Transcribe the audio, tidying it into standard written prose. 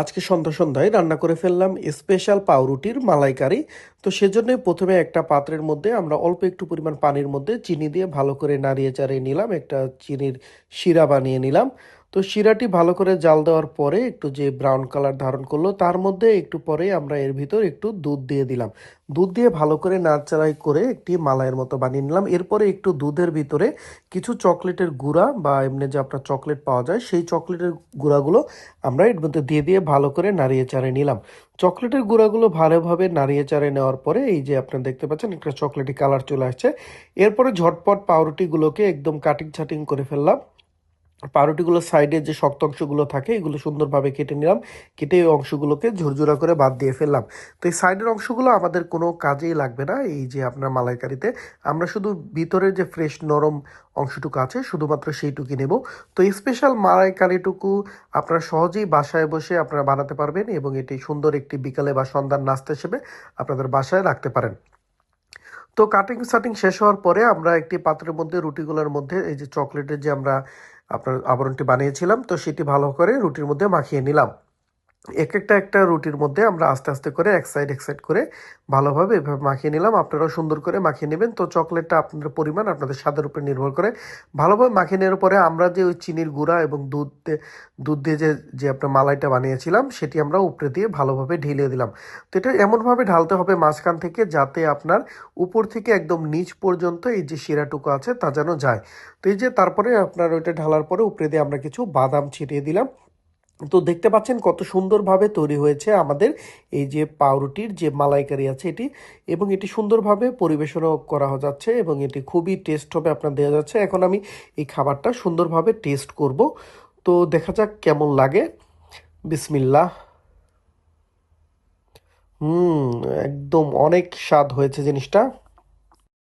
আজকে সন্ধ্যায় রান্না করে ফেললাম স্পেশাল পাউরুটির মালাইকারি। তো সেজন্য প্রথমে একটা পাত্রের মধ্যে আমরা অল্প একটু পরিমাণ পানির মধ্যে চিনি দিয়ে ভালো করে নাড়িয়ে চাড়িয়ে নিলাম, একটা চিনির শিরা বানিয়ে নিলাম। তো শিরাটি ভালো করে জাল দেওয়ার পরে একটু যে ব্রাউন কালার ধারণ করলো, তার মধ্যে একটু পরে আমরা এর ভিতর একটু দুধ দিয়ে দিলাম। দুধ দিয়ে ভালো করে নাড়াচাড়াই করে একটি মালাইয়ের মতো বানিয়ে নিলাম। এরপরে একটু দুধের ভিতরে কিছু চকলেটের গুঁড়া বা এমনি যে আপনার চকলেট পাওয়া যায়, সেই চকলেটের গুঁড়াগুলো আমরা এর মধ্যে দিয়ে ভালো করে নাড়িয়ে চাড়িয়ে নিলাম। চকলেটের গুঁড়াগুলো ভালোভাবে নাড়িয়ে চাড়িয়ে নেওয়ার পরে এই যে আপনারা দেখতে পাচ্ছেন একটা চকলেটি কালার চলে আসছে। এরপরে ঝটপট পাউরুটিগুলোকে একদম কাটিং ছাটিং করে ফেললাম। পাউরুটিগুলোর সাইডে যে শক্ত অংশগুলো থাকে এগুলো সুন্দরভাবে কেটে নিলাম। কেটে এই অংশগুলোকে ঝুরঝুরা করে বাদ দিয়ে ফেললাম। তো এই সাইডের অংশগুলো আমাদের কোনো কাজেই লাগবে না এই যে আপনার মালাইকারিতে। আমরা শুধু ভিতরের যে ফ্রেশ নরম অংশটুকু আছে শুধুমাত্র সেইটুকুই নেব। তো এই স্পেশাল মালাইকারিটুকু আপনারা সহজেই বাসায় বসে আপনারা বানাতে পারবেন এবং এটি সুন্দর একটি বিকালে বা সন্ধ্যার নাস্তা হিসেবে আপনাদের বাসায় রাখতে পারেন। তো কাটিং সাটিং শেষ হওয়ার পরে আমরা একটি পাত্রের মধ্যে রুটিগুলোর মধ্যে এই যে চকলেটের যে আমরা আপনার আবরণটি বানিয়েছিলাম, তো সেটি ভালো করে রুটির মধ্যে মাখিয়ে নিলাম। একটা রুটির মধ্যে আমরা আস্তে আস্তে করে এক সাইড করে ভালোভাবে এভাবে মাখিয়ে নিলাম। আপনারাও সুন্দর করে মাখিয়ে নেবেন। তো চকলেটটা আপনাদের পরিমাণ আপনাদের স্বাদের উপর নির্ভর করে। ভালোভাবে মাখিয়ে নেওয়ার পরে আমরা যে ওই চিনির গুঁড়া এবং দুধ দিয়ে যে যে আপনার মালাইটা বানিয়েছিলাম সেটি আমরা উপরে দিয়ে ভালোভাবে ঢেলে দিলাম। তো এটা এমনভাবে ঢালতে হবে মাঝখান থেকে যাতে আপনার উপর থেকে একদম নিচ পর্যন্ত এই যে শিরাটুকু আছে তা যেন যায়। তো এই যে তারপরে আপনার ওইটা ঢালার পরে উপরে দিয়ে আমরা কিছু বাদাম ছিটিয়ে দিলাম। তো দেখতে পাচ্ছেন কত সুন্দরভাবে তৈরি হয়েছে আমাদের এই যে পাউরুটির যে মালাইকারি আছে এটি, এবং এটি সুন্দরভাবে পরিবেশনও করা যাচ্ছে এবং এটি খুবই টেস্ট হবে আপনার দেওয়া যাচ্ছে। এখন আমি এই খাবারটা সুন্দরভাবে টেস্ট করব। তো দেখা যাক কেমন লাগে। বিসমিল্লাহ। হুম, একদম অনেক স্বাদ হয়েছে জিনিসটা।